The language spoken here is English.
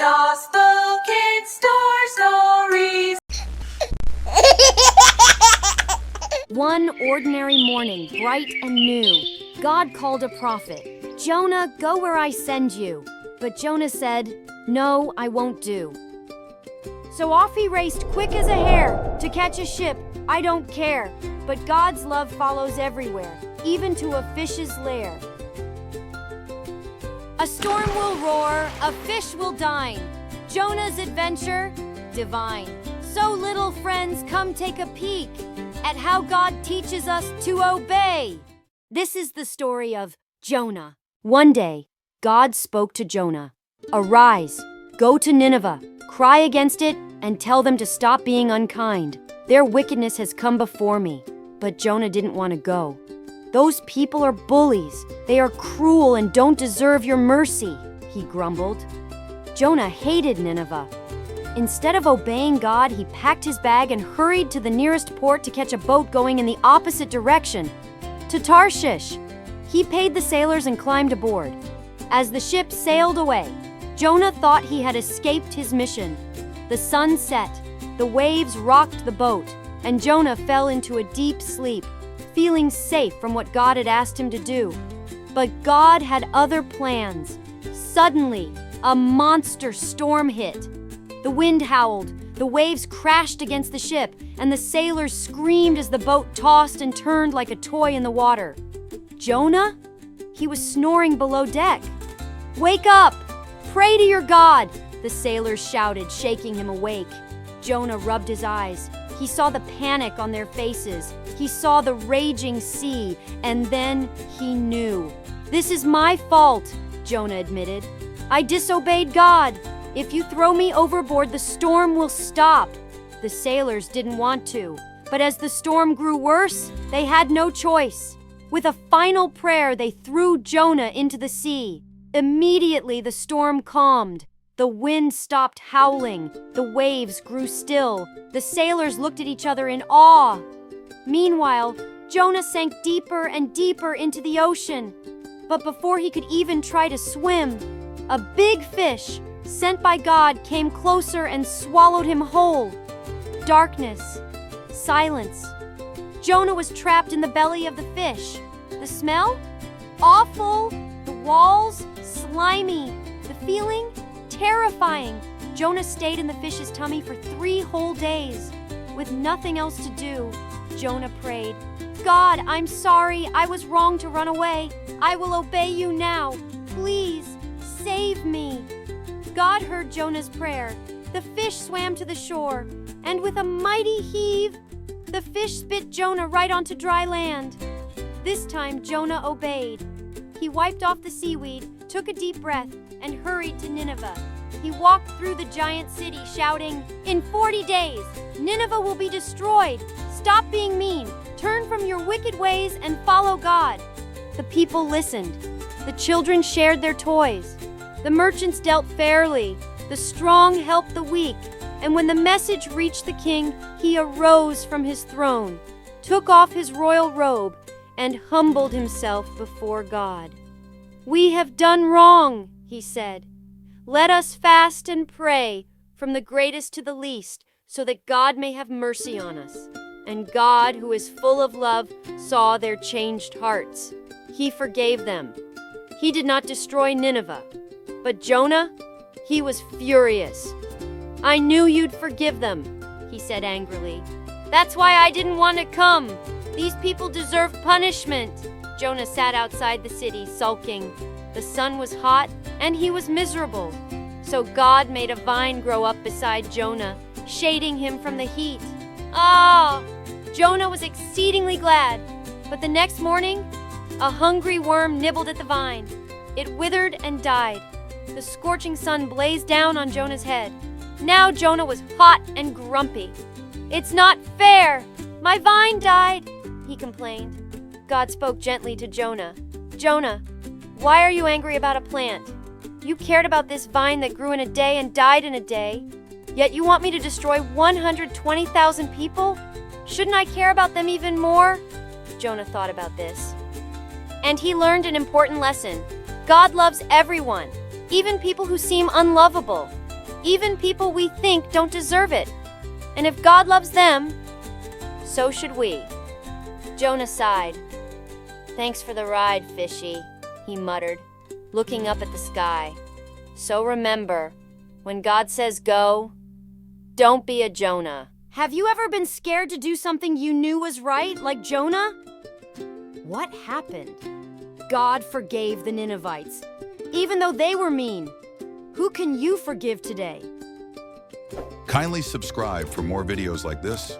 Gospel Kids Star Stories. One ordinary morning, bright and new, God called a prophet. "Jonah, go where I send you." But Jonah said, "No, I won't do." So off he raced quick as a hare to catch a ship. I don't care, but God's love follows everywhere, even to a fish's lair. A storm will roar, a fish will dine. Jonah's adventure, divine. So little friends, come take a peek at how God teaches us to obey. This is the story of Jonah. One day, God spoke to Jonah. "Arise, go to Nineveh, cry against it, and tell them to stop being unkind. Their wickedness has come before me." But Jonah didn't want to go. "Those people are bullies. They are cruel and don't deserve your mercy," he grumbled. Jonah hated Nineveh. Instead of obeying God, he packed his bag and hurried to the nearest port to catch a boat going in the opposite direction, to Tarshish. He paid the sailors and climbed aboard. As the ship sailed away, Jonah thought he had escaped his mission. The sun set, the waves rocked the boat, and Jonah fell into a deep sleep, feeling safe from what God had asked him to do. But God had other plans. Suddenly, a monster storm hit. The wind howled, the waves crashed against the ship, and the sailors screamed as the boat tossed and turned like a toy in the water. Jonah? He was snoring below deck. "Wake up! Pray to your God!" the sailors shouted, shaking him awake. Jonah rubbed his eyes. He saw the panic on their faces. He saw the raging sea, and then he knew. "This is my fault," Jonah admitted. "I disobeyed God. If you throw me overboard, the storm will stop." The sailors didn't want to, but as the storm grew worse, they had no choice. With a final prayer, they threw Jonah into the sea. Immediately, the storm calmed. The wind stopped howling. The waves grew still. The sailors looked at each other in awe. Meanwhile, Jonah sank deeper and deeper into the ocean. But before he could even try to swim, a big fish, sent by God, came closer and swallowed him whole. Darkness, silence. Jonah was trapped in the belly of the fish. The smell? Awful. The walls? Slimy. The feeling? Terrifying. Jonah stayed in the fish's tummy for 3 whole days. With nothing else to do, Jonah prayed, "God, I'm sorry. I was wrong to run away. I will obey you now. Please, save me." God heard Jonah's prayer. The fish swam to the shore, and with a mighty heave, the fish spit Jonah right onto dry land. This time, Jonah obeyed. He wiped off the seaweed, took a deep breath, and hurried to Nineveh. He walked through the giant city, shouting, "In 40 days, Nineveh will be destroyed. Stop being mean. Turn from your wicked ways and follow God." The people listened. The children shared their toys. The merchants dealt fairly. The strong helped the weak. And when the message reached the king, he arose from his throne, took off his royal robe, and humbled himself before God. "We have done wrong," he said. "Let us fast and pray, from the greatest to the least, so that God may have mercy on us." And God, who is full of love, saw their changed hearts. He forgave them. He did not destroy Nineveh. But Jonah, he was furious. "I knew you'd forgive them," he said angrily. "That's why I didn't want to come. These people deserve punishment." Jonah sat outside the city, sulking. The sun was hot, and he was miserable. So God made a vine grow up beside Jonah, shading him from the heat. Jonah was exceedingly glad. But the next morning, a hungry worm nibbled at the vine. It withered and died. The scorching sun blazed down on Jonah's head. Now Jonah was hot and grumpy. "It's not fair. My vine died," he complained. God spoke gently to Jonah. "Jonah, why are you angry about a plant? You cared about this vine that grew in a day and died in a day. Yet you want me to destroy 120,000 people? Shouldn't I care about them even more?" Jonah thought about this. And he learned an important lesson. God loves everyone, even people who seem unlovable. even people we think don't deserve it. And if God loves them, so should we. Jonah sighed. Thanks for the ride, fishy, he muttered, looking up at the sky. So remember, when God says go, don't be a Jonah. Have you ever been scared to do something you knew was right, like Jonah? What happened? God forgave the Ninevites, even though they were mean. Who can you forgive today? Kindly subscribe for more videos like this.